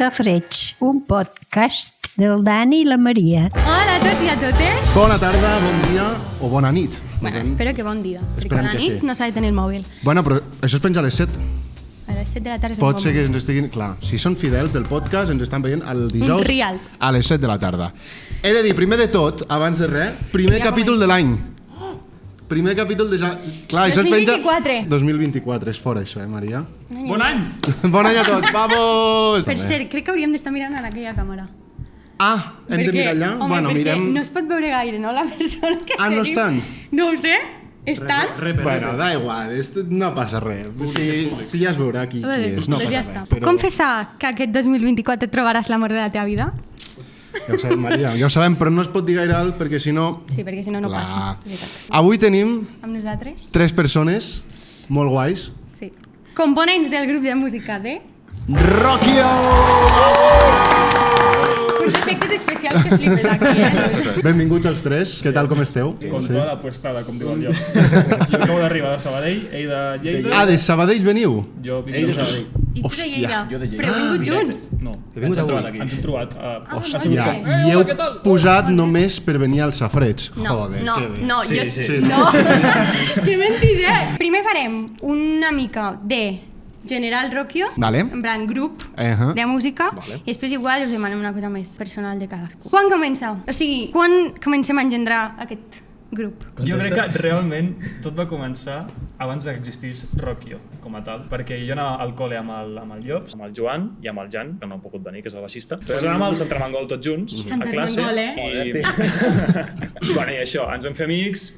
Safareig, un podcast del Dani i la Maria. Hola a tots i a totes. Bona tarda, bon dia o bona nit. Bueno, espero que bon dia, perquè Esperem a la que nit sí. no s'ha de tenir el mòbil. Bueno, però això es penja a les 7. A les 7 de la tarda és Pot ser que ens estiguin... Clar, si són fidels del podcast, ens estan veient el dijous reals. a les 7 de la tarda. He de dir, primer de tot, abans de res, primer Ja capítol de l'any. Primer capítol de... Clar, això es penja... 2024. 2024, és fora això, Maria? Bon any! Bon any a tots, vamos! Per cert, crec que hauríem d'estar mirant en aquella càmera. Ah, hem de mirar allà? Home, Bueno, perquè mirem... no es pot veure gaire, no? La persona que Ah, no tenim. estan? No ho sé. Estan? Bueno, da igual, no passa res. Si ja es veurà qui és, no Doncs ja passa està. res. Però... Confessar que aquest 2024 trobaràs l'amor de la teva vida? Ja ho sabem, Maria, ja ho sabem, però no es pot dir gaire alt perquè si no... Sí, perquè si no, no Clar. passa. És veritat. Avui tenim Amb nosaltres? 3 persones molt guais. Sí. Components del grup de música de... Rockio! Uns efectes especials que flipes aquí, Benvinguts els 3, què tal, com esteu? Con toda la puestada, com diu el Llops. Jo acabo d'arribar de Sabadell, ell de Lleida. Ah, de Sabadell veniu? Jo vinc de Sabadell. I tu de Hòstia. Lleida. Jo de Lleida. Però heu vingut junts. No, ens hem trobat aquí. Ens hem trobat. Hòstia, vale. i heu què tal? posat només per venir al Safareig. No, Joder, no, que bé. no, Sí, jo... sí. No, que mentider. Primer farem una mica de General Rockio, Vale. en plan grup de música, i després igual us demanem una cosa més personal de cadascú. Quan comença? O sigui, quan comencem a engendrar aquest grup? Jo crec que realment tot va començar abans que existís Rockio com a tal, perquè jo anava al col·le amb el Llops, amb el Joan i amb el Jan, que no ha pogut venir, que és el baixista. Doncs anàvem al Sant Armengol tots junts, a classe. I, bueno, i això, ens vam fer amics,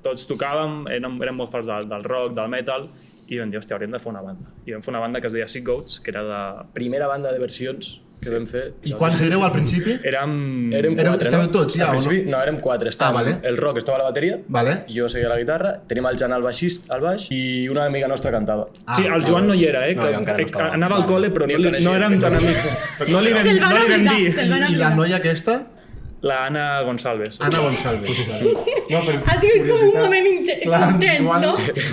tots tocàvem, érem molt fans del rock, del metal, i vam dir, hòstia, hauríem de fer una banda. I vam fer una banda que es deia Sick Goats, que era de... Primera banda de versions que vam fer. I quants éreu al principi? Érem 4, estàveu tots ja, al o no? principi, no, érem 4. vale. El Roc estava a la bateria, Vale. jo seguia la guitarra, tenim el Jan al baix i una amiga nostra cantava. Sí, el Joan no hi era, No, jo encara no estava. anava al col·le, però Ni no, el coneixia, no érem tan amics. No li Se'l van vam oblidar, dir. se'l van I la oblidar. noia aquesta? La Ana Gonçalves. Anna Gonçalves. No, per Ha sigut com un moment Clar, intens, igual- no?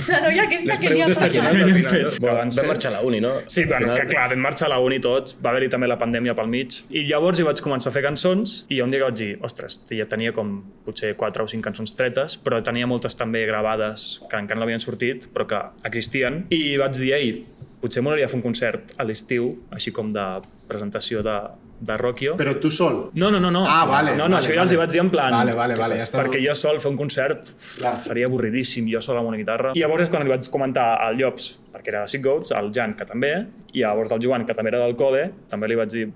La noia aquesta que li ha Preguntes passat. al Ben final, fet. no? Vam marxar a la uni, no? Sí, bueno, Al que final- clar, vam marxar a la uni tots, va haver-hi també la pandèmia pel mig, i llavors hi vaig començar a fer cançons, i un dia que vaig dir, ostres, ja tenia com potser 4 o 5 cançons tretes, però tenia moltes també gravades que encara no havien sortit, però que existien, i vaig dir, ei, potser m'agradaria fer un concert a l'estiu, així com de presentació de Rockio. Però tu sol? No. Ah, vale, No, vale, això ja els hi vaig dir en plan... Vale, ja està. Perquè jo sol fer un concert Clar. seria avorridíssim, jo sol amb una guitarra. I llavors és quan li vaig comentar al Llops, perquè era de Sick Goats, al Jan, que també, i llavors al Joan, que també era del col·le, també li vaig dir,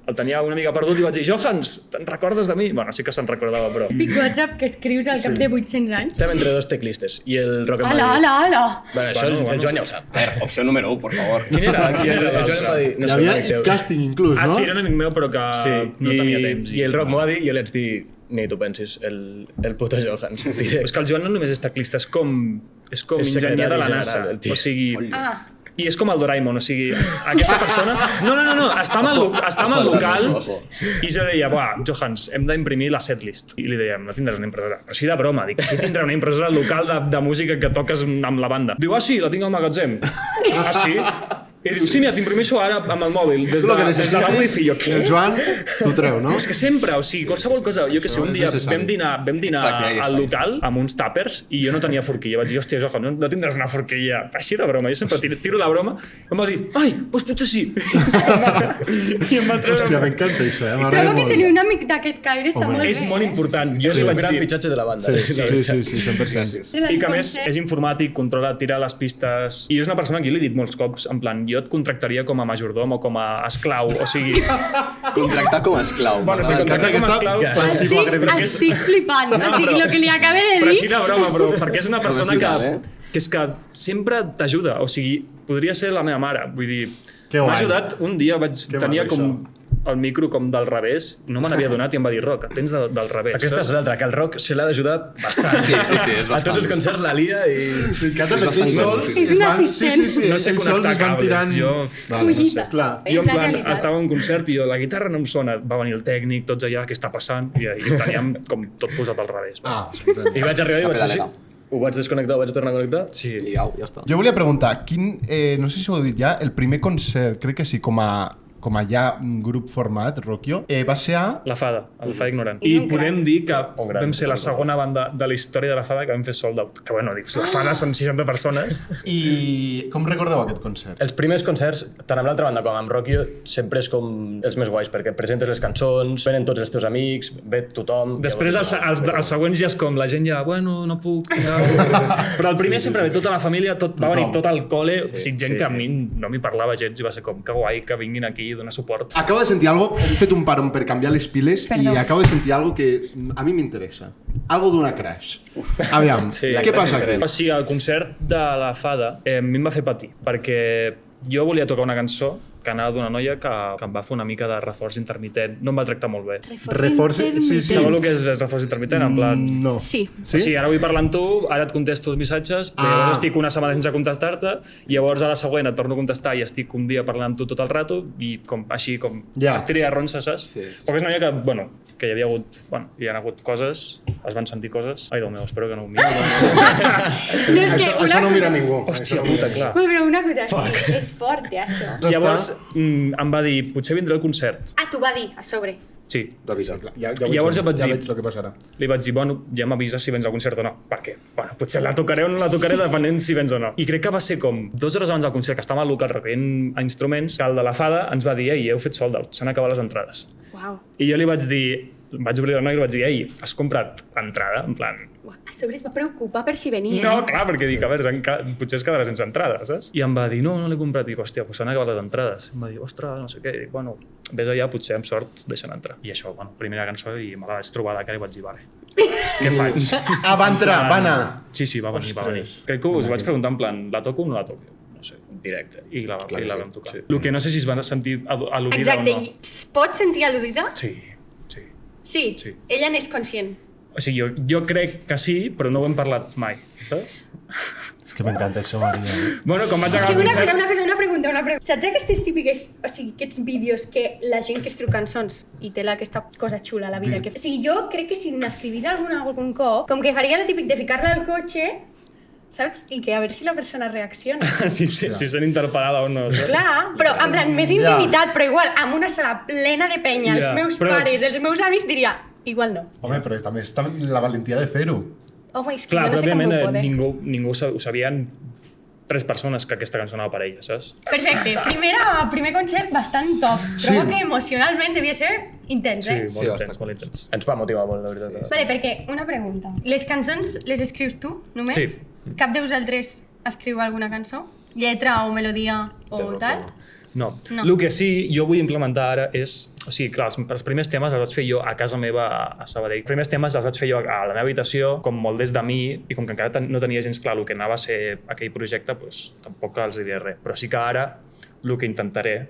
el tenia una mica perdut i vaig dir, Johans, te'n recordes de mi? Bueno, sí que se'n recordava, però... Pic WhatsApp que escrius al cap de 800 anys. Estem entre dos teclistes i el Roc em va dir... Ala. Bueno, això el Joan ja ho sap. A ver, opción número 1, por favor. Quin era? El Joan em va dir... Hi sé, havia no sé, casting inclús, no? Ah, sí, era un amic meu, però que Sí, no tenia temps. i el Roc m'ho va dir i jo li vaig dir ni tu pensis, el puto Johans. Però és que el Joan no només és teclista, és com És enginyer de la secretari NASA. general, el tio. O sigui... Ah, I és com el Doraemon, o sigui, aquesta persona... No, està amb el local i jo deia, buah, Johans, hem d'imprimir la setlist. I li dèiem, no tindràs una impressora. Però sí de broma, dic, qui tindrà una impressora al local de música que toques amb la banda? Diu, ah sí, la tinc al magatzem. Ah sí? I diu, sí, mira, t'imprimeixo ara amb el mòbil, des Lo que del necessites, wifi. Jo, què? el Joan t'ho treu, no? És que sempre, o sigui, qualsevol cosa, jo que sé, un és dia necessari. vam dinar Exacte, ahí al està. local amb uns tàpers i jo no tenia forquilla. Vaig dir, hòstia, Johan, no tindràs una forquilla. Així de broma, jo sempre tiro la broma. Em va dir, ai, doncs potser sí. I em va treure... Hòstia, m'encanta això, m'agrada trobo que molt. tenir un amic d'aquest caire està Home, molt bé. És molt important. Jo És li un vaig gran dir... fitxatge de la banda. Sí, 100%. I que a més és informàtic, controla, tira les pistes... I és una persona que jo li he dit molts cops, en plan, jo et contractaria com a majordom o com a esclau, o sigui... Contractar com a esclau. Bueno, sí, M'encanta contractar com a aquesta esclau... passivo-agressivitat. Estic flipant. O sigui, el que li acaba de Però dir... així de broma, però perquè és una persona que explicat, és que sempre t'ajuda, o sigui, podria ser la meva mare, vull dir, Que guai. m'ha ajudat, un dia tenia maco, com el micro com del revés, no me n'havia donat i em va dir, Roc, el tens del revés. Aquesta és l'altra, que el Roc se l'ha d'ajudar bastant. Sí, és A tots bastant. els concerts la lia i... M'encanta perquè ells sols... És un assistent. Sí, No sé ells sols connectar es van cables, tirant... jo... Vale, no sé, clar. Jo en És la plan, realitat. estava en un concert i jo, la guitarra no em sona, va venir el tècnic, tots allà, què està passant? I teníem com tot posat al revés. Ah, I vaig arribar i vaig fer així. Pedalega. Ho vaig desconnectar, ho vaig tornar a connectar. Sí. I au, ja està. jo volia preguntar, no sé si ho heu dit ja, el primer concert, crec que sí, com a com a ja un grup format, Rocchio, va ser a... La Fada, el Fada Ignorant. I podem dir que vam ser la segona banda de la història de la Fada que vam fer sold out. Que bueno, dius, la Fada són 60 persones. I com recordeu aquest concert? Els primers concerts, tant amb l'altra banda com amb Rocchio, sempre és com els més guais, perquè presentes les cançons, venen tots els teus amics, ve tothom... Després els següents ja és com la gent ja, bueno, no puc... Però el primer sempre ve tota la família, va venir tot el col·le, gent que a mi no m'hi parlava gens i va ser com que guai que vinguin aquí i donar suport. Acabo de sentir algo, hem fet un paron per canviar les piles i acabo de sentir algo que a mi m'interessa. Algo d'una crash. Aviam, què passa aquí? O sigui, el concert de la Fada a mi em va fer patir, perquè jo volia tocar una cançó que anava d'una noia que em va fer una mica de reforç intermitent. No em va tractar molt bé. Reforç... Sí. Sabeu el que és reforç intermitent? En plan... No. Sí. O sigui, ara vull parlar amb tu, ara et contesto els missatges, però llavors estic una setmana sense contestar-te, i llavors a la següent et torno a contestar i estic un dia parlant amb tu tot el rato, i així com estiri de ronsa, saps? Sí. Perquè és una noia que, bueno, que hi havia hagut, hi ha hagut coses, es van sentir coses... Ai, Déu meu, espero que no ho miri. Això no ho mira ningú. Hòstia puta, clar. Però una cosa, sí, és fort, això. Llavors em va dir, potser vindré al concert. Ah, t'ho va dir, a sobre. Sí. Llavors ja veig el que passarà. Li vaig dir, bueno, ja m'avises si vens al concert o no. Perquè, bueno, potser la tocaré o no la tocaré depenent si vens o no. I crec que va ser com 2 hores abans del concert, que estàvem al local recollint instruments, que el de la Fada ens va dir, ei, heu fet sold out, s'han acabat les entrades. Uau. I jo li vaig dir, vaig obrir la noia i li vaig dir, ei, has comprat entrada? En plan... A sobre es va preocupar per si venia. No, clar, perquè dic, a veure, potser es quedarà sense entrada, saps? I em va dir, no l'he comprat. I dic, hòstia, doncs s'han acabat les entrades. I em va dir, ostres, no sé què. I dic, bueno, vés allà, potser amb sort deixen entrar. I això, bueno, primera cançó i me la vaig trobar de cara i vaig dir, vale, què faig? Va entrar, va anar. Sí, va venir. Crec que us vaig preguntar en plan, la toco o no la toco? No sé. Directe. I la vam tocar. El que no sé si es van sentir al·ludida o no. Exacte, i es pot sentir al·ludida? Sí. Sí? Ella n'és conscient? O sigui, jo crec que sí, però no ho hem parlat mai, saps? És que m'encanta això, Maria. Bueno, com vaig acabar el concert... Una pregunta. Saps aquestes típiques, o sigui, aquests vídeos que la gent que escriu cançons i té aquesta cosa xula a la vida que... O sigui, jo crec que si n'escrivís algun cop, com que faria el típic de ficar-la al cotxe, saps? I que a veure si la persona reacciona. Si sent interpel·lada o no, saps? Clar, però en plan, més intimitat, però igual, amb una sala plena de penya, els meus pares, els meus avis, diria, igual no. Home, però també està la valentia de fer-ho. Home, és que jo no sé com ho pot, ningú ho sabien 3 persones que aquesta cançó anava per ella, saps? Perfecte. Primer concert bastant top. Trobo que emocionalment devia ser intens, eh? Sí, molt intens. Ens va motivar molt, la veritat. Vale, perquè, una pregunta. Les cançons les escrius tu, només? Sí. Cap de vosaltres escriu alguna cançó? Lletra o melodia o tal? No. El que sí jo vull implementar ara és... O sigui, clar, els primers temes els vaig fer jo a casa meva a Sabadell. Els primers temes els vaig fer jo a la meva habitació, com molt des de mi, i com que encara no tenia gens clar el que anava a ser aquell projecte, doncs tampoc els diré res. Però sí que ara el que intentaré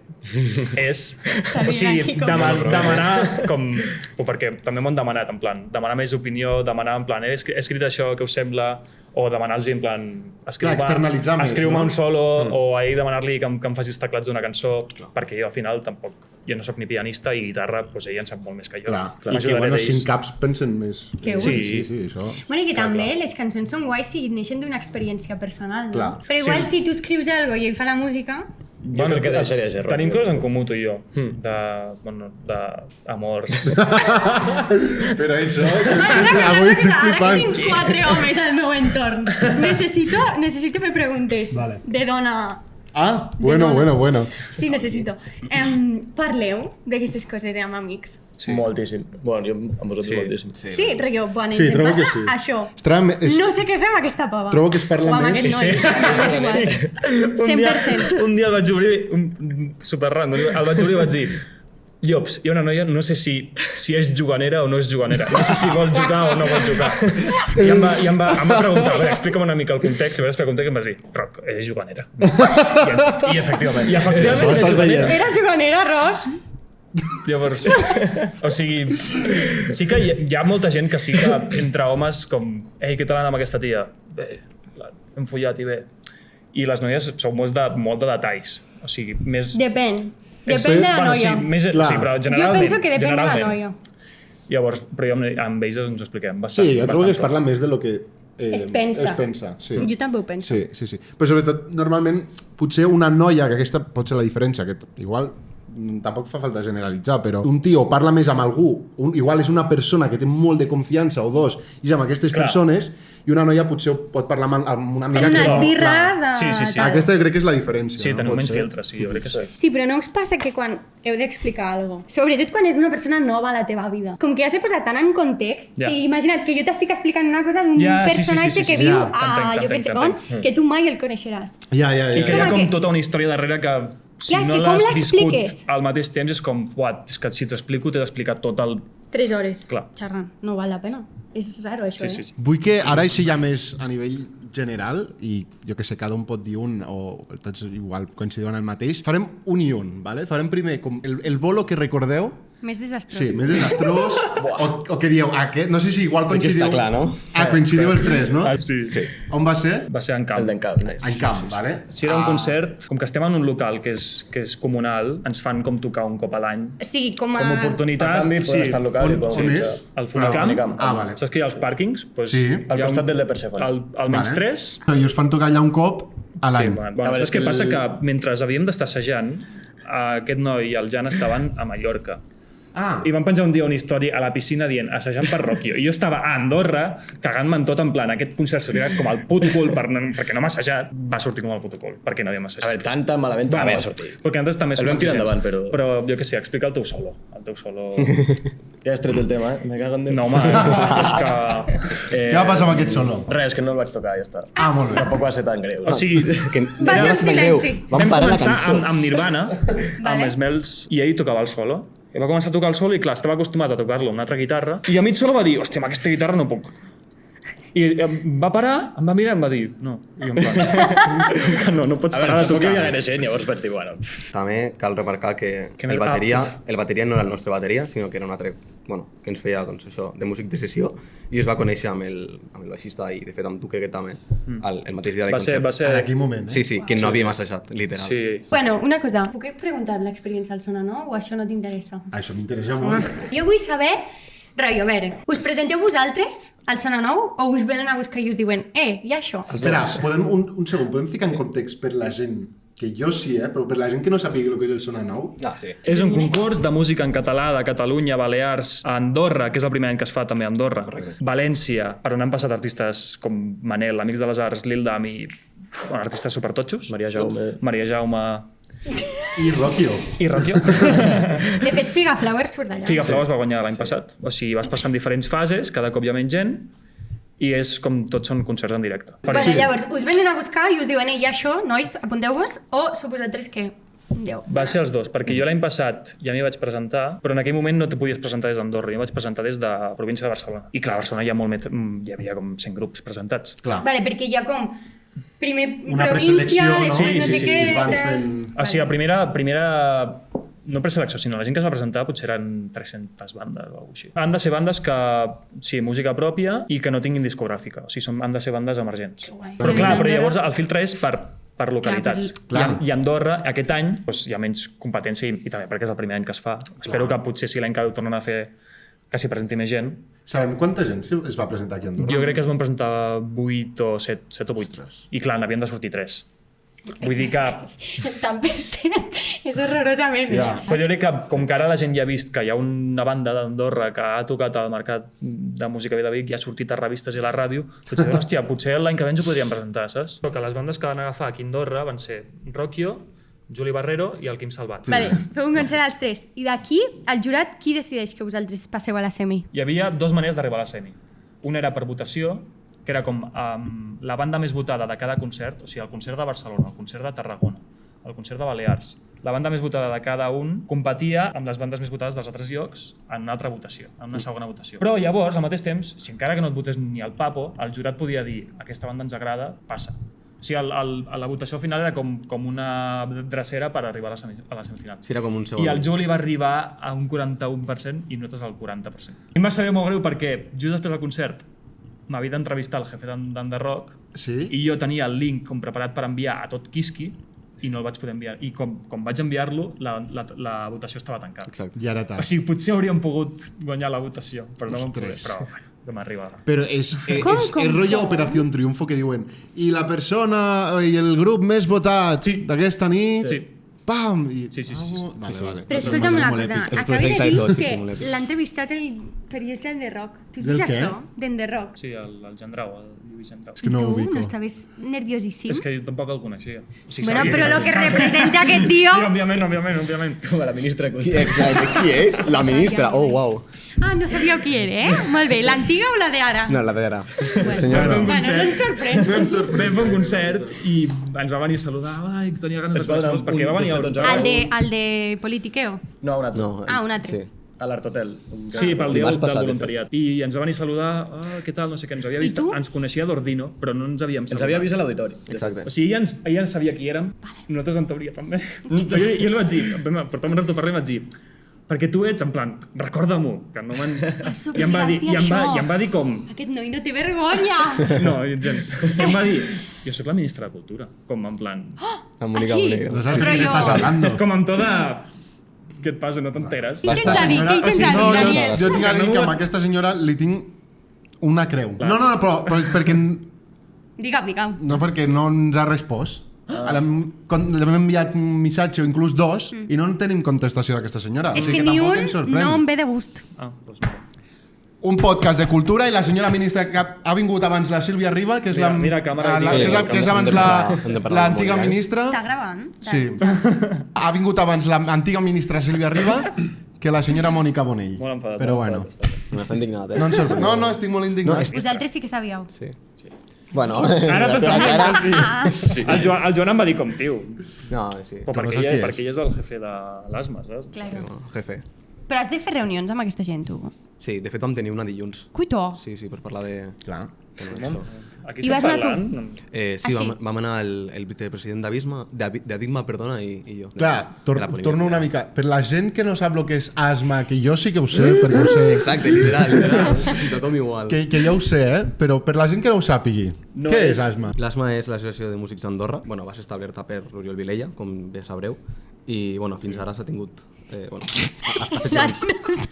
és, o sigui, demanar com... Perquè també m'ho han demanat, en plan, demanar més opinió, demanar en plan, he escrit això, què us sembla? O demanar-los en plan, escriu-me un solo, o ahir demanar-li que em faci els teclats d'una cançó, perquè jo al final tampoc, jo no soc ni pianista i guitarra, doncs ella en sap molt més que jo. Clar, i que bueno, 5 caps pensen més. Que sí, això. Bueno, i que també les cançons són guais si neixen d'una experiència personal, no? Però igual si tu escrius alguna cosa i fa la música... Jo crec que deixaria de ser rock. Tenim coses en comú, tu i jo, d'amors. Però això... Ara que tinc 4 homes al meu entorn, necessito fer preguntes de dona... Ah, bueno. Sí, necessito. Parleu d'aquestes coses amb amics? Sí. Moltíssim. Bueno, jo amb vosaltres moltíssim. Sí, rotllo, bueno, sí, trobo que sí. Això. No sé què fem amb aquesta pava. Trobo que es parla més. O amb aquest noi. 100%. Un dia el vaig obrir, super random, el vaig obrir i vaig dir, Llops, hi ha una noia, no sé si és juganera o no és juganera. No sé si vol jugar o no vol jugar. I em va preguntar, a veure, explica'm una mica el context, i em va dir, Roc, és juganera. I efectivament és juganera. Era juganera, Roc? Llavors, o sigui, sí que hi ha molta gent que sí que entre homes com, ei, què tal amb aquesta tia? Bé, hem follat i bé. I les noies són molt de detalls, o sigui, més... Depèn de la noia. Sí, però generalment. Jo penso que depèn de la noia. Llavors, però jo amb ells ens ho expliquem bastant. Sí, jo trobo que es parla més de lo que es pensa. Sí. Jo també ho penso. Sí. Però sobretot, normalment, potser una noia, que aquesta pot ser la diferència, que igual tampoc fa falta generalitzar, però un tio parla més amb algú, igual és una persona que té molt de confiança o dos, i és amb aquestes persones, i una noia potser pot parlar amb una amiga Fent que unes no... birres... Sí. Aquesta crec que és la diferència. Sí, teniu Pot menys ser. filtres, sí, jo crec que sí. Sí, però no us passa que quan heu d'explicar alguna cosa, sobretot quan és una persona nova a la teva vida, com que has de posar tant en context, Ja. sí, imagina't que jo t'estic explicant una cosa d'un Ja, sí, personatge que sí. viu Ja, a jo què sé on, que tu mai el coneixeràs. Ja. I que hi ha com com que- tota una història darrere que si Clar, és no que com l'has viscut l'expliques? al mateix temps és com, uat, és que si t'ho explico t'he d'explicar tot el... 3 hores Clar. xerrant, no val la pena. És raro això, Sí. Vull que ara així ja més a nivell general, i jo que sé, cada un pot dir un, o tots igual coincidim en el mateix, farem un i un, ¿vale? Farem primer com el bolo que recordeu. Més desastrós. Sí, més desastrós, o que dieu, aquest, no sé si igual coincidiu... està clar, no? Coincidiu els tres, no? Sí. On va ser? Va ser en camp. El d'Encamp. En camp, vale? Si era un concert, com que estem en un local que és comunal, ens fan com tocar un cop a l'any. Sí, com a... Com a Per oportunitat. canvi, poden estar al local i poden On utilitzar. és? Al Funicamp. Funicamp. Vale. Saps que hi ha els pàrquings? Pues, Sí. Al costat del de Persèfone. Almenys Vale. 3. I us fan tocar allà un cop a l'any. Bueno, A veure, saps és que què passa? el- Que mentre havíem d'estar assajant, aquest noi i el Jan estaven a Mallorca. Ah, I van penjar un dia una història a la piscina dient assajant per Rocchio. I jo estava a Andorra cagant-me en tot, en plan, aquest concert sortirà com el puto cul perquè no m'ha assajat. Va sortir com el puto cul, perquè no havíem A assajat. veure, tan malament no va sortir. Perquè antes també El vam tirar endavant, però jo què sé, explica el teu solo. El teu solo... Ja has tret el tema, Me cago en Déu. No, home, és que... què va passar amb aquest solo? Res, que no el vaig tocar, ja està. Ah, molt bé. Tampoc va ser tan greu. O sigui, Que Va ser era en bastant greu. silenci. Vam vam parar la començar cançó. amb Nirvana, Vale. amb Smells, i ell tocava el solo. I va començar a tocar el solo i, clar, estava acostumat a tocar-lo amb una altra guitarra, i a mig solo va dir, hòstia, amb aquesta guitarra no puc. I va parar, em va mirar i em va dir, no. I jo en plan, no pots A veure, parar de tampoc hi tocar. havia gaire gent, llavors vaig dir, bueno... També cal remarcar que Que el me- bateria no era el nostre bateria, sinó que era un altre, bueno, que ens feia doncs, això, de músic de sessió, i es va conèixer amb el baixista i de fet amb tu crec que també, el mateix dia del Va ser... concert. En aquell moment, eh? Sí, que no havíem assajat, literal. Sí. Bueno, una cosa. Puc preguntar l'experiència al Sona Nou o això no t'interessa? Això m'interessa molt. Jo vull saber, rotllo, a veure, us presenteu vosaltres al Sona Nou o us venen a buscar i us diuen, hi ha això? Espera, un segon, podem ficar en context per la gent, que jo sí, però per la gent que no sàpiga el que és el Sona Nou? Ah, sí. És un concurs de música en català de Catalunya, Balears, a Andorra, que és el primer any que es fa també a Andorra. Correcte. València, per on han passat artistes com Manel, Amics de les Arts, Lil Dam i bueno, artistes supertotxos. Maria Jaume... Maria Jaume I Rocchio. i Rocchio. De fet, Figa Flowers surt d'allà. Figa Flowers va guanyar l'any passat. O sigui, vas passant diferents fases, cada cop hi ha menys gent, i és com tots són concerts en directe. Bueno, llavors, us venen a buscar i us diuen, hi ha això, nois, apunteu-vos, o sou vosaltres que... Déu. Va ser els dos, perquè jo l'any passat ja m'hi vaig presentar, però en aquell moment no te podies presentar des d'Andorra, jo m'hi vaig presentar des de la província de Barcelona. I clar, a Barcelona hi ha molt més, hi havia com 100 grups presentats. Clar. Vale, perquè hi ha com primer Una província, preselecció, no? després no Sí, sé sí, què... es van tal. fent... O sigui, la primera no preselecció, sinó la gent que es va presentar potser eren 300 bandes o alguna així. Han de ser bandes que, sí, música pròpia i que no tinguin discogràfica. O sigui, han de ser bandes emergents. guai. Però Des clar, d'Andorra- però llavors el filtre és per localitats. Clar. I a Andorra, aquest any, doncs, hi ha menys competència i també perquè és el primer any que es fa. Espero que potser si l'any que ho tornen a fer que s'hi presenti més gent. Sabem quanta gent es va presentar aquí a Andorra? Jo crec que es van presentar 8 o 7 o 8. I clar, n'havien de sortir 3. Vull dir que... Tant per cent és horrorosament. Sí, Ja. ja. Però jo crec que, com que ara la gent ja ha vist que hi ha una banda d'Andorra que ha tocat al mercat de música bé de Vic i ha sortit a revistes i a la ràdio, potser, hòstia, potser l'any que ve ens ho podríem presentar, saps? Però que les bandes que van agafar aquí a Andorra van ser Rocchio, Juli Barrero i el Quim Salvat. Vale, feu un concert als tres. I d'aquí, el jurat, qui decideix que vosaltres passeu a la semi? Hi havia 2 maneres d'arribar a la semi. Una era per votació, que era com la banda més votada de cada concert, o sigui, el concert de Barcelona, el concert de Tarragona, el concert de Balears. La banda més votada de cada un competia amb les bandes més votades dels altres llocs en una altra votació, en una segona votació. Però llavors, al mateix temps, si encara que no et votés ni el Papo, el jurat podia dir aquesta banda ens agrada, passa. O sigui, la votació final era com una drecera per arribar a la semifinal. Sí, era com un segon. I el Juli va arribar a un 41% i nosaltres al 40%. I em va saber molt greu perquè just després del concert m'havia d'entrevistar el jefe d'Underrock Sí? i jo tenia el link com preparat per enviar a tot Kiski i no el vaig poder enviar. I com vaig enviar-lo, la votació estava tancada. Exacte. I ara O tant. sigui, potser hauríem pogut guanyar la votació, però no vam poder. Ostres. Però bueno, vam arribar. Però és rotllo Operació Triunfo que diuen i la persona i el grup més votat Sí. d'aquesta nit Sí. pam! I... Sí. Vale. Però escolta'm una Molt cosa, èpic. Els acaba de projectes dir tots, sí, que molt èpics. l'ha entrevistat el periodista d'En The Rock. Tu has Del vist què? això? D'En The Rock. Sí, el Gendrau, el Lluís Gendrau. És que no ho tu ubico. no estaves nerviosíssim? És que jo tampoc el coneixia. O sigui, Bueno, sabia- però el que sabia- representa aquest tio... Sí, òbviament. Com a la ministra de Qui, Cultura. exacte, qui és? La ministra. Oh, uau. Ah, no sabíeu qui era, eh? Molt bé, l'antiga o la d'ara? No, la d'ara. Bueno, Senyora. no ens sorprèn. No em sorprèn. Vam fer un concert i ens va venir a saludar. Ai, tenia ganes de Ens va donar conèixer-los perquè un va venir el... despertons El de Politiqueo. No, un altre. No, Ah, un altre. Sí. A l'Art Hotel. Sí, pel dia Dimarts del passat, voluntariat. I ens va venir a saludar, què tal, no sé què, ens havia vist, tu? ens coneixia d'Ordino, però no ens havíem Ens saludat. havia vist a l'auditori. Exacte. O sigui, ella ens sabia qui érem, nosaltres en teoria també. Jo li vaig dir, vam portar un rato a parlar i vaig dir, perquè tu ets, en plan, recorda-m'ho, que no me'n... Això, I em va dir, li vas dir això. i em va dir com... Aquest noi no té vergonya! No, gens. I em va dir, jo sóc la ministra de Cultura, com en plan... Amb Mónica Així? Bonegro. No saps Però de què jo- estàs hablando. Com amb tota... Què et passa, no t'enteres? I què ens ha dit? Què ens ha dit, No, Daniel? jo tinc a dir No, que amb aquesta senyora li tinc una creu. Clar. No, però perquè... Digue'm. No, perquè no ens ha respost. L'hem enviat un missatge o inclús dos i no en tenim contestació d'aquesta senyora. És O sigui que ni tampoc un ens sorprèn. no em ve de gust. Ah, doncs mira. Un podcast de cultura i la senyora ministra que ha vingut abans la Sílvia Riba, que és Mira, la, mira, càmera, la, sí, que és abans hem de parlar l'antiga molt, ministra. Està gravant? Sí. Ha vingut abans l'antiga ministra Sílvia Riba que la senyora Mònica Bonell. Molt enfadat. Però molt bueno, enfadat, M'està indignat, no, ens sorprèn. No, estic molt indignat. Vosaltres sí que sabíeu. Sí. Bueno, Ara t'està ara... sí. El Joan em va dir com tio. No, sí. Però no perquè, saps qui és. perquè ell és el jefe de l'ASMA, saps? Claro. Bueno, jefe. Però has de fer reunions amb aquesta gent, tu. Sí, de fet vam tenir una dilluns. Cuito. Sí, per parlar de... Clar. Bueno, això. Aquí I estem vas anar tu? parlant... Sí, Ah, sí? vam anar el vicepresident d'Adigma, perdona, i jo. Clar, de la política. torno una mica. Per la gent que no sap el que és asma, que jo sí que ho sé, perquè ho sé, Exacte, literal. Sí, tothom igual. que jo ho sé, però per la gent que no ho sàpigui, No què és- és asma? L'ASMA és l'Associació de Músics d'Andorra. Bueno, va ser establerta per l'Oriol Vilella, com bé sabreu, i bueno, fins ara s'ha tingut... Bueno, ha fet grans.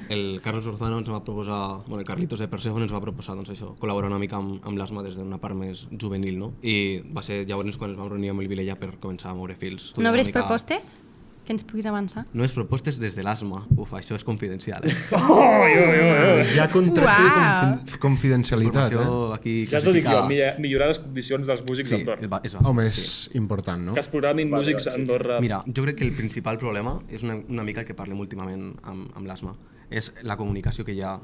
El Carlos Orzano ens va proposar, bueno, el Carlitos de Persephone ens va proposar doncs, això, col·laborar una mica amb l'ASMA des d'una part més juvenil, no? I va ser llavors quan ens vam reunir amb el Vilella per començar a moure fils. No obres propostes? Que ens puguis avançar? No és propostes des de l'ASMA. Uf, això és confidencial, eh? Hi ha contracte de Uau. confidencialitat, Informació aquí... Ja t'ho dic jo, classificada. millorar les condicions dels músics Sí, d'Andorra. es va. Home, és Sí. important, no? Que es programin músics a Andorra. Mira, jo crec que el principal problema és una mica el que parlem últimament amb l'ASMA. És la comunicació que hi ha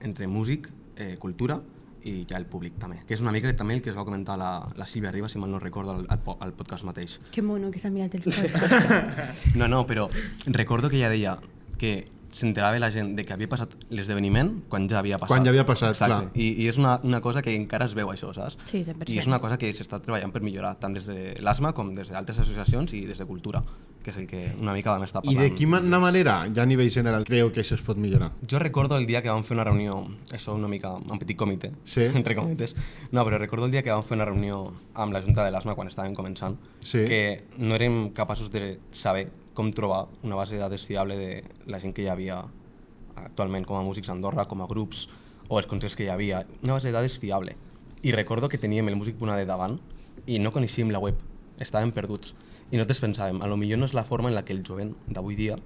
entre músic, cultura i ja el públic també. Que és una mica també el que es va comentar la Sílvia Riba, si mal no recordo, al podcast mateix. Que mono que s'ha mirat els podcasts. No, però recordo que ella deia que s'enterava la gent de que havia passat l'esdeveniment quan ja havia passat. Quan ja havia passat, Exacte. clar. I és una cosa que encara es veu, això, saps? Sí, 100%. I és una cosa que s'està treballant per millorar, tant des de l'ASMA com des d'altres associacions i des de cultura, que és el que una mica vam estar I parlant. de quina manera, ja a nivell general, creu que això es pot millorar? Jo recordo el dia que vam fer una reunió, això una mica en petit comitè, Sí. entre comités. No, però recordo el dia que vam fer una reunió amb la Junta de l'ASMA quan estàvem començant, Sí. que no érem capaços de saber com trobar una base de dades fiable de la gent que hi havia actualment com a músics a Andorra, com a grups o els concerts que hi havia. Una base de dades fiable. I recordo que teníem el músic.de davant i no coneixíem la web, estàvem perduts. I nosaltres pensàvem, a lo millor no és la forma en la que el jovent d'avui dia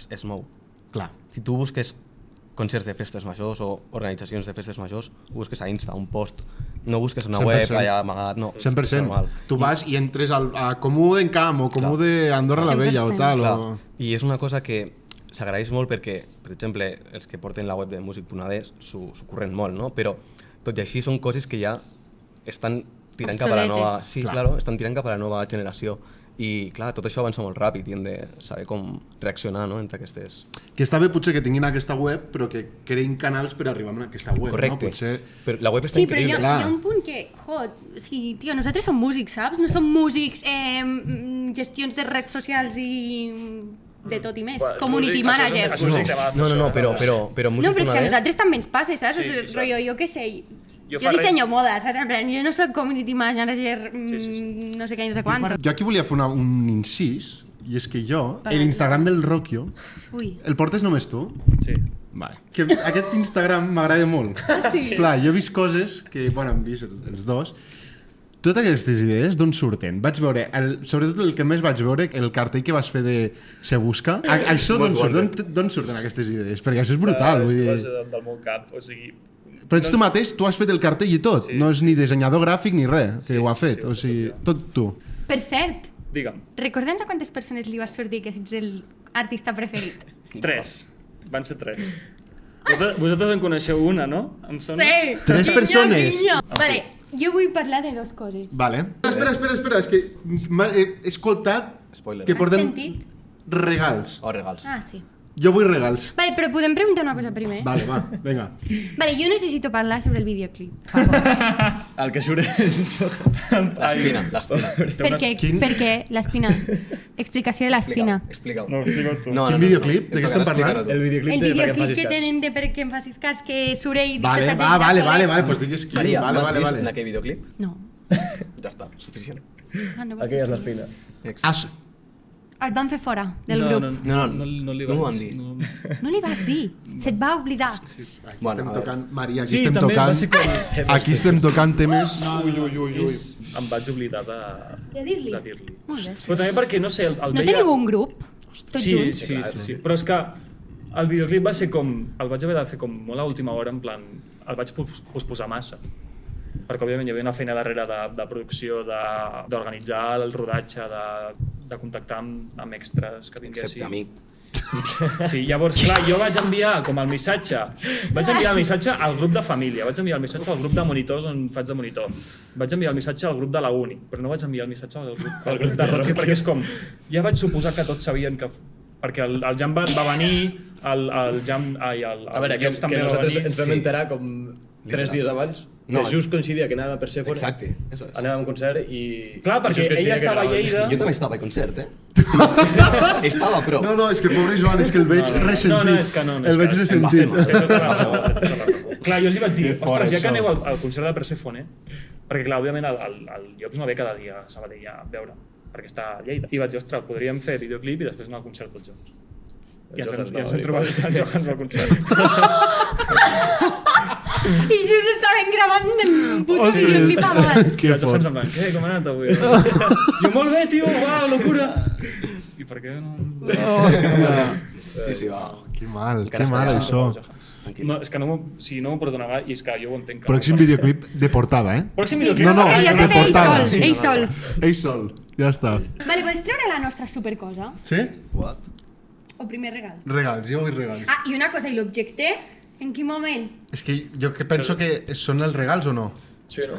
es mou. Clar. Si tu busques concerts de festes majors o organitzacions de festes majors, ho busques a Insta, un post, no busques una 100%. web allà amagat, no, és 100%. normal. Tu vas i entres a Comú d'Encamp o Comú d'Andorra la Vella o 100%. tal. Clar. O... I és una cosa que s'agraeix molt perquè, per exemple, els que porten la web de Music.d s'ho curren molt, no? Però tot i així són coses que ja estan tirant cap a la nova... Obsoletes. Sí, Clar. claro, estan tirant cap a la nova generació. I clar, tot això avança molt ràpid i hem de saber com reaccionar, no?, entre aquestes... Que està bé potser que tinguin aquesta web, però que creïn canals per arribar a aquesta web, Correcte. no? Potser... Però la web està Sí, però hi increïble. ha, clar. hi ha un punt que, o sigui, tio, nosaltres som músics, saps? No som músics, gestions de redes socials i de tot i més. Bueno, els Community músics, manager. això és un temazo, No, això, però No, però és que a Music.d... nosaltres també ens passa, saps? Sí, O sigui, sí, rotllo, jo què sé, Jo jo fa dissenyo moda, saps? En plan, jo no soc community manager, sí. no sé què, no sé quant. Jo aquí volia fer un incís, i és que jo, Vale. l'Instagram del Rocchio, Ui. el portes només tu? Sí. Vale. Que aquest Instagram m'agrada molt. Ah, sí? Clar, jo he vist coses que, bueno, hem vist els dos, Totes aquestes idees d'on surten? Vaig veure, sobretot el que més vaig veure, el cartell que vas fer de Se Busca. Això d'on surt? D'on surten aquestes idees? Perquè això és brutal, vull dir... Va ser del meu cap, o sigui... Però ets tu mateix, tu has fet el cartell i tot. No és ni dissenyador gràfic ni res, que ho ha fet. O sigui, tot tu. Per cert, Digue'm. recorda'ns a quantes persones li vas sortir que ets l'artista preferit? 3. Van ser 3. Vosaltres en coneixeu una, no? Em sona? Sí! 3 persones? Vale, jo vull parlar de 2 coses. Vale. Espera, és que he escoltat Spoiler. que Has portem sentit? regals. O regals. Ah, sí. Jo vull regals. Vale, però podem preguntar una cosa primer? Vale, va, vinga. Vale, yo necesito hablar sobre el videoclip. El que surt L'espina, l'espina. Per què? Quin? Per què l'espina? Explicació de l'espina. Explica-ho. No, explica tu. No, Quin videoclip? De què estem parlant? el videoclip El de Per què em videoclip facis que cas. tenen de Per què em facis cas, que surt ell Vale, disfressat vale, pues digues quin. Maria, Vale, no has vist vale. aquell videoclip? No. Ja està, suficient. Ah, no, Aquella és l'espina. Has... el van fer fora del No, grup. no li no m'ho vaig van dir. No. No li vas dir. Se't va oblidar. Aquí Bueno, estem a veure. tocant... Maria, aquí Sí, estem també va tocant... ser com... Aquí estem tocant temes... Ui. Em vaig oblidar de dir-li? de dir-li. Molt bé. Però també perquè, no sé, el No veia... teniu un grup? Tots Sí, junts? sí. Però és que el videoclip va ser com... El vaig haver de fer com molt a última hora, en plan... El vaig posposar massa. Perquè, òbviament, hi havia una feina darrere de producció, d'organitzar el rodatge, de contactar amb extras que vinguessin. Excepte a mi. Sí, llavors, clar, jo vaig enviar com el missatge. Vaig enviar el missatge al grup de família, vaig enviar el missatge al grup de monitors on faig de monitor. Vaig enviar el missatge al grup de la uni, però no vaig enviar el missatge al grup de Rocky, perquè és com... Ja vaig suposar que tots sabien que... Perquè el Jan va venir, el Jan... Ai, el A veure, que Llops també va nosaltres venir. ens vam enterar com 3 dies abans, que just coincidia que anàvem a Persephone, Exacte, eso es. anàvem a un concert i... Clar, perquè just coincidia ella que estava a anàvem. Lleida. Jo també estava al concert, Estava, però... No, és que pobre Joan, és que el veig ressentit. No, és que no. El veig ressentit. Té tota la raó. Clar, jo els hi vaig dir, Que fort, ostres, ja que això. aneu al concert de Persephone, perquè clar, òbviament el Llops no ve cada dia a Sabadell a veure, perquè està a Lleida. I vaig dir, ostres, podríem fer videoclip i després anar al concert tots junts. I ens vam trobar el Johans al concert. I just estaven gravant el puto videoclip abans. Que I el fort. Johans en plan, què, com ha anat avui? Jo, molt bé, tio, uau, locura! I per què no... Hòstia. Sí, va. Que mal, Encara que mal, està això. Tranquil. No, és que no m'ho perdonava i és que jo ho entenc. Pròxim videoclip de portada, eh? Pròxim videoclip. No, Ell ja de està ell portada. sol, ell sol. Ell sol, ja està. Vale, pots treure la nostra supercosa? Sí? What? O primer regal? Regals, jo vull regals. Ah, i una cosa, i l'objecte? En quin moment? És que jo que penso que són els regals o no? Sí, no?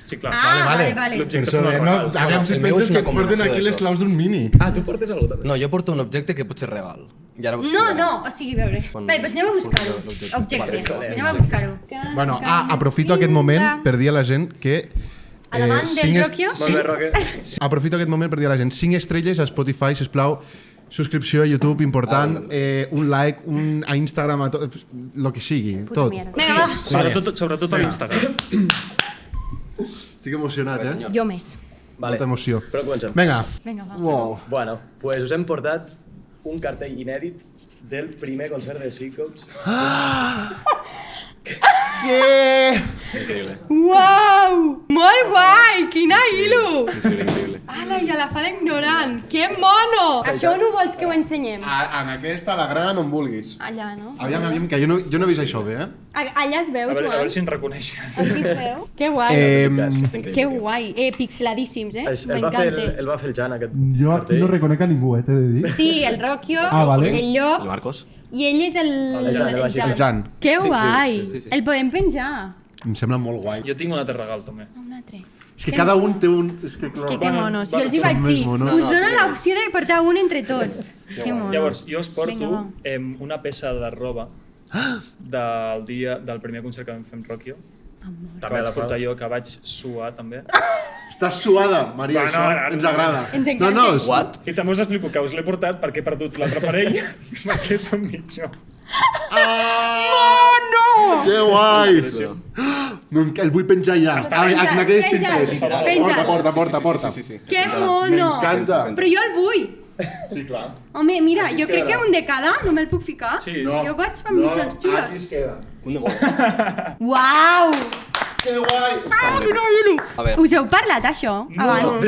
Sí, clar. Ah, vale. L'objecte Però són els no, regals. aviam si el et meu penses és que una et porten combinació aquí de les tot. claus d'un mini. Ah, tu portes alguna cosa també? No, jo porto un objecte que pot ser regal. I ara ho No, explicaré. no, o sigui, a veure. Quan- Vale, doncs anem a buscar-ho. l'objecte. Objecte. Vale, Anem a buscar-ho. Bueno, aprofito aquest moment per dir a la gent que... A la banda del Rocchio? Molt bé, Roque. Aprofito aquest moment per dir a la gent 5 estrelles a Spotify, sisplau, subscripció a YouTube, important, un like, a Instagram, a tot, lo que sigui, tot. mierda. Vinga, va. Sobretot a l'Instagram. Estic emocionat, eh? Jo més. Vale, Molta emoció. però comencem. Vinga. Vinga, va. Wow. Bueno, pues us hem portat un cartell inèdit del primer concert de Seacoats. Què? Increïble. Uau! Molt guai! Quina il·lu! Increïble, increïble. Ala, i a la fa d'ignorant. Que mono! Això no vols que ho ensenyem? En aquesta, a la gran, on vulguis. Allà, no? Aviam, que jo no he vist això bé, eh? Allà es veu, A veure Joan? si ens reconeixes. Aquí es veu? Que guai. Que guai. Pixeladíssims, eh? El va fer M'encanta. el va fer el Jan, aquest Jo aquí no reconec a ningú, t'he de dir. Sí, el Rocchio, vale. el Llops, El Marcos. i ell és el Jan, el baixista. El Jan. Que guai. sí, sí. El podem penjar. Em sembla molt guai. Jo tinc un altre regal, també. Un altre. És que cada un té un... És que, clar, Que que monos. Jo els hi Són vaig més dir, monos. us dono l'opció de portar un entre tots. Que monos. Llavors, jo us porto Vinga, va. una peça de roba del primer concert que vam fer amb Rocchio. Que vaig portar jo, que vaig suar també. Estàs suada, Maria, Bueno, això ens agrada. Ens encanta. No, What? I també us explico que us l'he portat perquè he perdut l'altre parell, perquè som mitjó. Que guai! No, el vull penjar ja. penjat, En aquelles penjat, pinces. penjat. Porta. Sí, sí. Que mono. M'encanta. Però jo el vull. Sí, clar. Home, mira, Aquí jo es crec que quedarà. un de cada no me'l puc ficar. Sí. Jo vaig amb mitjans xules. Aquí es queda. Un de molt. Uau! Que guai! A veure, Us heu parlat, això, abans?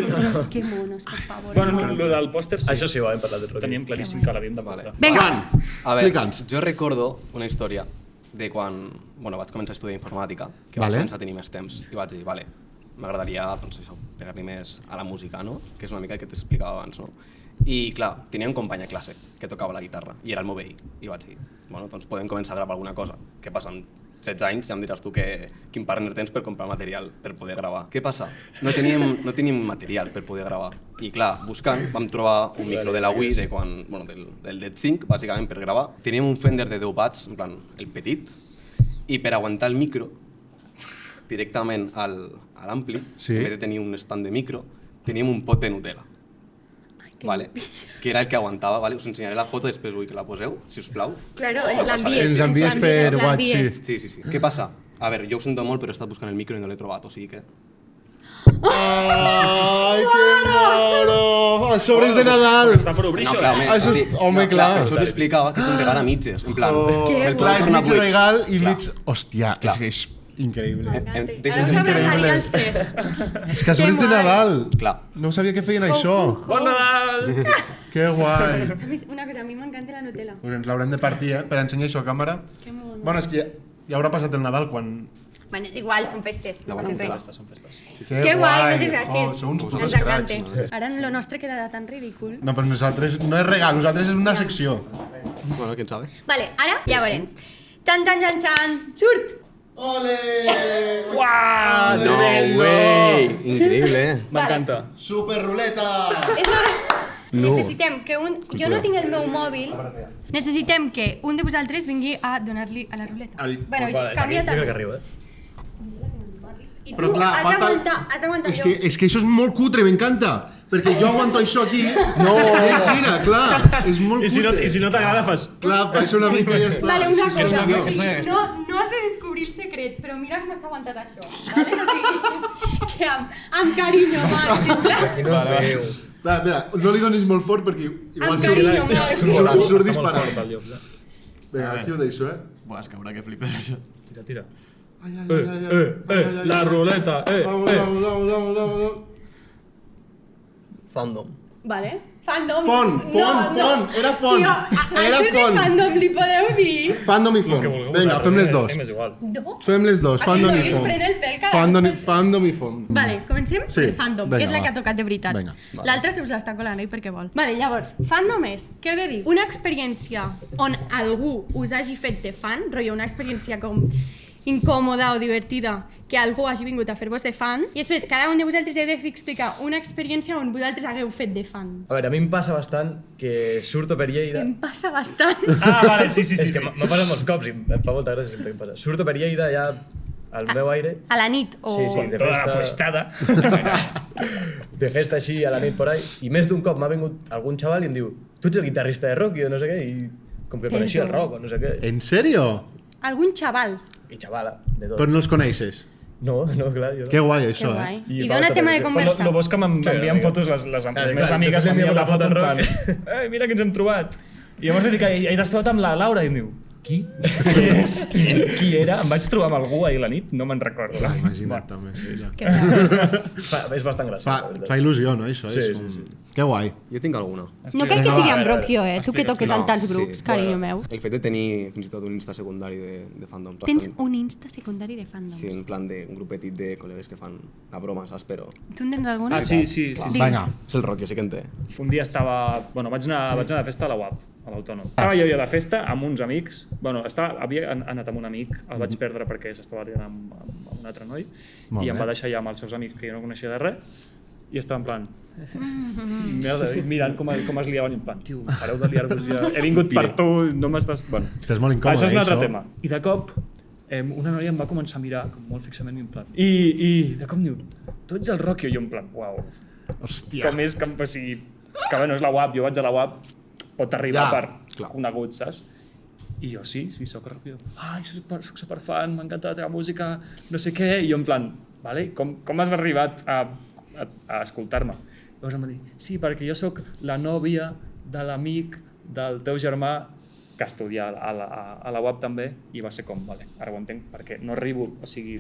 Que monos, per favor. Bueno, lo del pòster sí. Això sí, ho hem parlat del Rocky. Teníem claríssim que l'havíem de portar. Vinga, Joan, a veure, explica'ns. jo recordo una història de quan vaig començar a estudiar informàtica, que Vale. vaig començar a tenir més temps, i vaig dir, vale, m'agradaria doncs, això, pegar-li més a la música, no? Que és una mica el que t'explicava abans, no? I clar, tenia un company a classe que tocava la guitarra i era el meu veí, i vaig dir, bueno, doncs podem començar a gravar alguna cosa. Què passa? En 16 anys ja em diràs tu quin partner tens per comprar material per poder gravar. Què passa? No teníem material per poder gravar. I clar, buscant, vam trobar un micro de la Wii del Dead Sync, bàsicament per gravar. Teníem un Fender de 10 watts, en plan, el petit, i per aguantar el micro directament a l'ampli, Sí. en vez de tenir un stand de micro, teníem un pot de Nutella. Vale? Que era el que aguantava, vale? Us ensenyaré la foto, després vull que la poseu, si us plau. claro, ens l'envies. Ens envies per WhatsApp, Sí. Què passa? A veure, jo ho sento molt, però he estat buscant el micro i no l'he trobat, o sigui que... Ai, que mono! Els sobres de Nadal! Està per obrir, No, això, clar, eh? home, Això és- home, clar. Per això us explicava que és un regal a mitges, en plan... Oh, el clar, és tornar mig buit. regal i Clar. mig... Hòstia, Clar. és increïble. Ara Deixa'ns us abraçaria els increïble. tres. És que sobres de guai. Nadal! Clar. No sabia que feien això. Bon Nadal! Que guai! A mi, una cosa, a mi m'encanta la Nutella. Pues ens l'haurem de partir, per ensenyar això a càmera. Que mono. Bueno, és que ja haurà passat el Nadal quan... Bueno, és igual, són festes. La No bona passa res. Nutella. Són festes. Que guai, moltes gràcies. Oh, sou uns putos Ens cracs. encanta. Ara lo nostre queda tan ridícul. No, però nosaltres no és regal, nosaltres és una secció. Bueno, quién sabe. Vale, ara, llavors. Tan, tan, tan, tan. Surt! Ole! Uau, No tremendo! way! Increïble. M'encanta. Superruleta! És la... Necessitem que un... Jo no tinc el meu mòbil. Necessitem que un de vosaltres vingui a donar-li a la ruleta. Bueno, així, canvia Jo crec que tant. arriba, I tu Però clar, has d'aguantar és jo. que això és molt cutre, m'encanta. Perquè jo aguanto això aquí. No! Gira, clar. És molt cutre. I si no t'agrada, fas... Clar, per això una mica ja està. Vale, una cosa. no, O sigui, no has de descobrir el secret, però mira com està aguantat això. Vale? O sigui, que amb carinyo, Marc, sisplau. Espera, no li donis molt fort perquè igual Amb carinyo, Marc. surt Està molt disparat. fort el llop. Vinga, aquí ho deixo, eh? Buah, és que haurà que flipes això. Tira, tira. Ai, ai, ai, ai, ai. La ruleta, Vamos, vamos, vamos, vamos, vamos. Fandom. Vale? Fandom. Font, era font. Tio, Era això de font. fandom li podeu dir? Fandom i El font. que vulgueu. Vinga, fem les dos. És igual. No? Fem les dos, fandom i Aquí font. pren el pèl cada Fandom i font. Vale, comencem Sí, per fandom, vinga, que és la va. que ha tocat de veritat. Vinga, vale. L'altra se us l'està colant ell perquè vol. Vale, llavors, fandom és, què heu de dir? Una experiència on algú us hagi fet de fan, rotllo, una experiència com incòmoda o divertida, que algú hagi vingut a fer-vos de fan, i després cada un de vosaltres heu de explicar una experiència on vosaltres hagueu fet de fan. A veure, a mi em passa bastant que surto per Lleida... Em passa bastant. Ah, vale, sí. És que m'ha passat molts cops i em fa molta gràcia sempre que em passa. Surto per Lleida ja al meu aire, A la nit, o... Sí, de Toda la festa, puestada. de festa així a la nit por ahí, i més d'un cop m'ha vingut algun xaval i em diu tu ets el guitarrista de rock i no sé què, i com que coneixia el rock o no sé què. En sèrio? Algun xaval. I xavala, de tot. Però no els coneixes. No, clar, jo no. Que guai, Que això, guai. eh? I I dona fa tema de molta conversa. Lo bo és que m'envien amiga. fotos les clar, meves amigues després m'envien m'envien una la foto en foto plan en mira que ens hem trobat. I llavors li dic, i t'has trobat amb la Laura? I em diu, qui? Qui era? Em vaig trobar amb algú ahir la nit? No me'n recordo. Imagina't, també. Ja. Que guai. És bastant graciós. Fa, la veritat. fa il·lusió, no, això? Sí, és sí, com... sí. Que guai. Jo tinc alguna. No cal que Vinga, sigui va, amb a veure, Rockio, tu que toques en tants sí. grups, carinyo meu. El fet de tenir fins i tot un Insta secundari de fandom. Tens un Insta secundari de fandoms. Sí, en plan d'un grup petit de col·legues que fan la broma, saps? Però Tu en tens alguna? Ah, sí. Vinga. és el rock, jo sí que en té. Un dia estava... Bueno, vaig anar de festa a la UAP, a l'Autònom. Estava jo de festa amb uns amics. Bueno, havia anat amb un amic, el vaig perdre perquè s'estava liant amb un altre noi, Molt i em bé. va deixar ja amb els seus amics que jo no coneixia de res, i estava en plan... Merda, mirant com es liaven, i en plan, tio, pareu de liar-vos ja. He vingut per tu, no m'estàs... Bueno, Estàs molt incòmode, això és un altre això. tema. I de cop, una noia em va començar a mirar com molt fixament i en plan... I de cop em diu, tu ets el Rocky? I jo en plan, uau, Hòstia. com és que, o sigui, que bueno, és la UAP, jo vaig a la UAP, pot arribar Ja, per clar. conegut, saps? I jo, sí, soc el Rocky. Ai, soc superfan, m'encanta la teva música, no sé què, i jo en plan, vale, com has arribat a escoltar-me? Llavors em va dir, sí, perquè jo sóc la nòvia de l'amic del teu germà que estudia a la UAP també, i va ser com, vale, ara ho entenc, perquè no arribo, o sigui,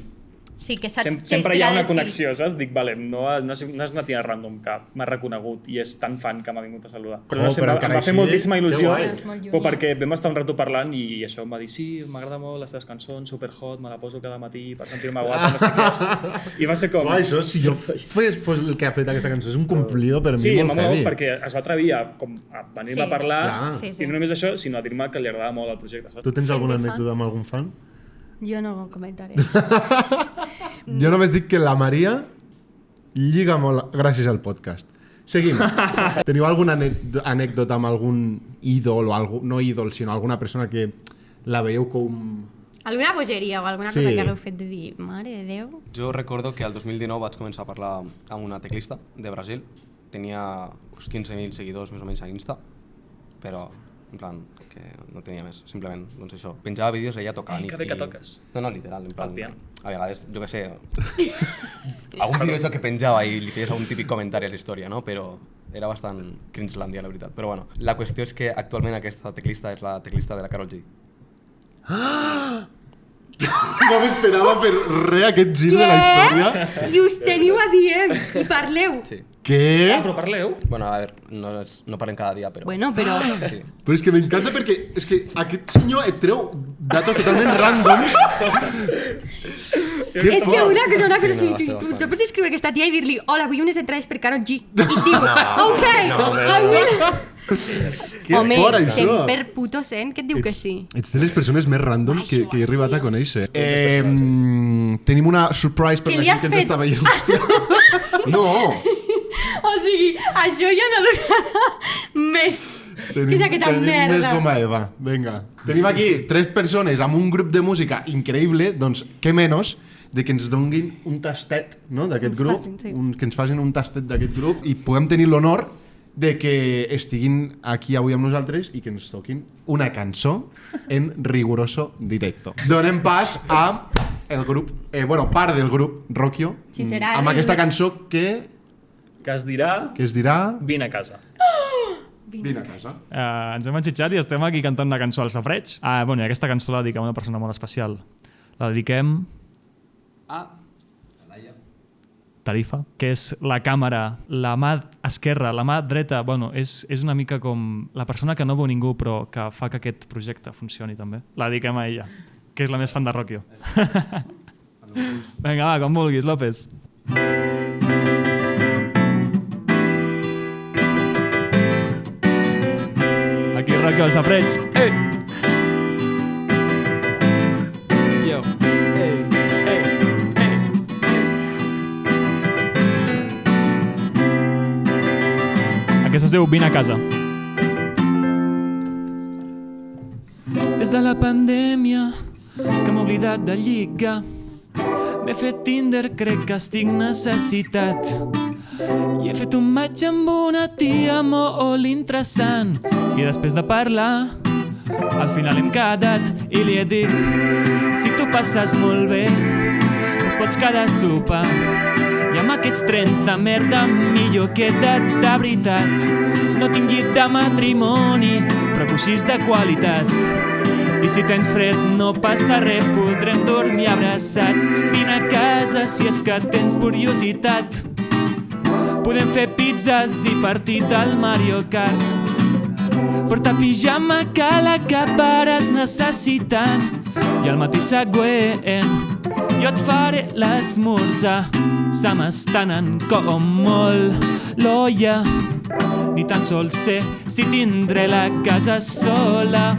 Sí, que saps Sempre hi ha tirar una del fil. connexió, saps? Dic, vale, no és una tia random que m'ha reconegut i és tan fan que m'ha vingut a saludar. Però no sé, però em encara va fer així, moltíssima que il·lusió, guai. És molt lluny. però perquè vam estar un rato parlant i això em va dir, sí, m'agrada molt les teves cançons, superhot, me la poso cada matí per sentir-me guapa, no sé què. I va ser com... Uai, això, si jo fos el que ha fet aquesta cançó, és un complido per Sí, mi m'ha molt mogut heavy. perquè es va atrevir a venir-me a parlar clar. Sí. i no només això, sinó a dir-me que li agradava molt el projecte, saps? Tu tens alguna Fan de fan? anècdota amb algun fan? Jo no comentaré. Jo només dic que la Maria lliga molt gràcies al podcast. Seguim. Teniu alguna anècdota amb algun ídol o algú, no ídol, sinó alguna persona que la veieu com... Alguna bogeria o alguna Sí. cosa que hagueu fet de dir, mare de Déu. Jo recordo que el 2019 vaig començar a parlar amb una teclista de Brasil. Tenia uns 15.000 seguidors més o menys a Insta, però en plan que no tenia més, simplement, doncs això. Penjava vídeos ella tocant Que bé que toques. No, literal, en plan... El piano. A vegades, jo què sé... algun vídeo és el que penjava i li feies algun típic comentari a la història, no? Però era bastant cringelandia, la veritat. Però bueno, la qüestió és que actualment aquesta teclista és la teclista de la Karol G. No m'esperava per res aquest gir de la història. I us teniu a diem i parleu. Sí. Què? Però parleu? Bueno, a veure, no parlem cada dia, però... Bueno, però... Sí. Però és que m'encanta perquè és que aquest senyor et treu datos totalment randoms. És que una cosa, Sí, sí, no, va ser tu bastant. pots escriure aquesta tia i dir-li hola, vull unes entrades per Karol G. I et diu, ok, I will... Que Home, fort, això. 100 puto 100, que et diu que sí. Ets de les persones més random que he arribat a conèixer. Tenim una surprise per Què la li gent has que ens fet? està veient. No! O sigui, això ja no donarà més. Què és aquesta tenim merda? més goma Eva. Vinga. Tenim aquí 3 persones amb un grup de música increïble, doncs què menys de que ens donguin un tastet, no, d'aquest Ens grup, facin, sí. que ens facin un tastet d'aquest grup i puguem tenir l'honor de que estiguin aquí avui amb nosaltres i que ens toquin una cançó en riguroso directo. Donem pas a el grup, part del grup Rocchio, Sí, serà amb el- aquesta cançó que Que es dirà, es dirà vine a casa. Vine a casa. Ens hem enxitxat i estem aquí cantant una cançó al safareig. Bueno, i aquesta cançó la dediquem a una persona molt especial. La dediquem Tarifa, que és la càmera, la mà esquerra, la mà dreta, bueno, és una mica com la persona que no veu ningú però que fa que aquest projecte funcioni també. La dediquem a ella, que és la més fan de Rocchio. Vinga, va, com vulguis, López. Aquí Rocchio al safareig. Ei! Yo. Ei, ei, ei. Aquesta es diu Vine a casa. Des de la pandèmia que m'he oblidat de lligar, m'he fet Tinder, crec que estic necessitat. I he fet un match amb una tia molt interessant. I després de parlar, al final hem quedat i li he dit: si tu passes molt bé, pots quedar a sopar. I amb aquests trens de merda millor queda't de veritat. No tinc llit de matrimoni, però coixís de qualitat. I si tens fred no passa res, podrem dormir abraçats. Vine a casa si és que tens curiositat. Podem fer pizzas i partir del Mario Kart. Porta pijama que l'acabaràs necessitant. I al matí següent jo et faré l'esmorzar. Se m'estanen com molt l'olla. Ni tan sols sé si tindré la casa sola.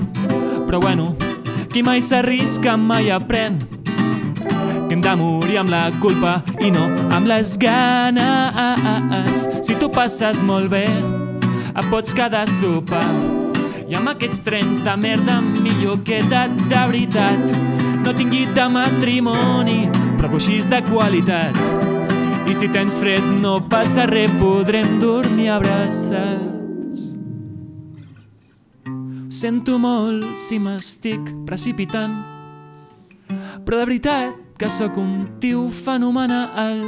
Però bueno, qui mai s'arrisca mai aprèn. Que hem de morir amb la culpa i no amb les ganes. Si tu passes molt bé, et pots quedar a sopar. I amb aquests trens de merda millor queda't de veritat. No tinc llit de matrimoni, però coixís de qualitat. I si tens fred no passa res, podrem dormir abraçats. Ho sento molt si m'estic precipitant, però de veritat que sóc un tio fenomenal.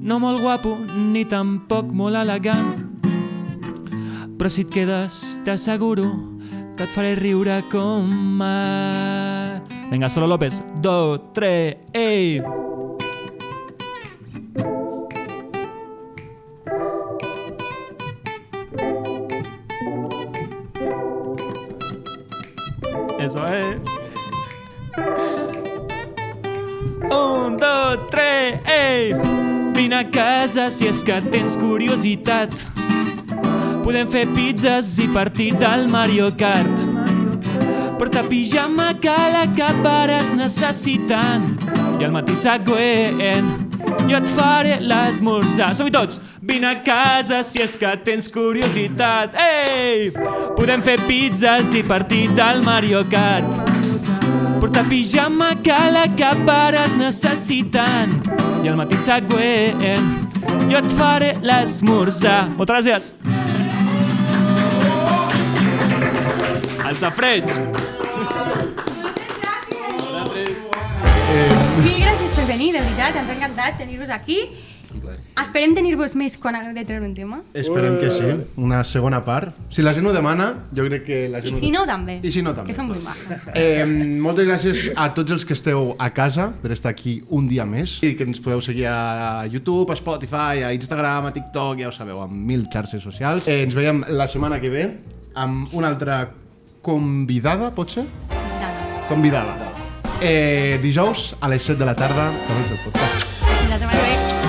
No molt guapo ni tampoc molt elegant, però si et quedes t'asseguro que et faré riure com mai. Vinga, solo López. 2, 3, ei! Eso es. 1, 2, 3, ei! Vine a casa si és que tens curiositat. Podem fer pizzas i partir del Mario Kart. Porta pijama que l'acabaràs necessitant. I al matí següent jo et faré l'esmorzar. Som-hi tots! Vine a casa si és que tens curiositat. Ei! Podem fer pizzas i partir del Mario Kart. Porta pijama que l'acabaràs necessitant. I al matí següent jo et faré l'esmorzar. Moltes gràcies! El safreig! Mil gràcies per venir, de veritat, ens ha encantat tenir-vos aquí. Esperem tenir-vos més quan hagueu de treure un tema. Esperem que sí, una segona part. Si la gent ho demana, jo crec que la gent I si no, també. I si no, també. Que som molt majes. Moltes gràcies a tots els que esteu a casa per estar aquí un dia més i que ens podeu seguir a YouTube, a Spotify, a Instagram, a TikTok, ja ho sabeu, amb 1000 xarxes socials. Ens veiem la setmana que ve amb una altra convidada, pot ser? Convidada. Dijous a les 7 de la tarda, Cabrons del Podcast. La setmana que ve.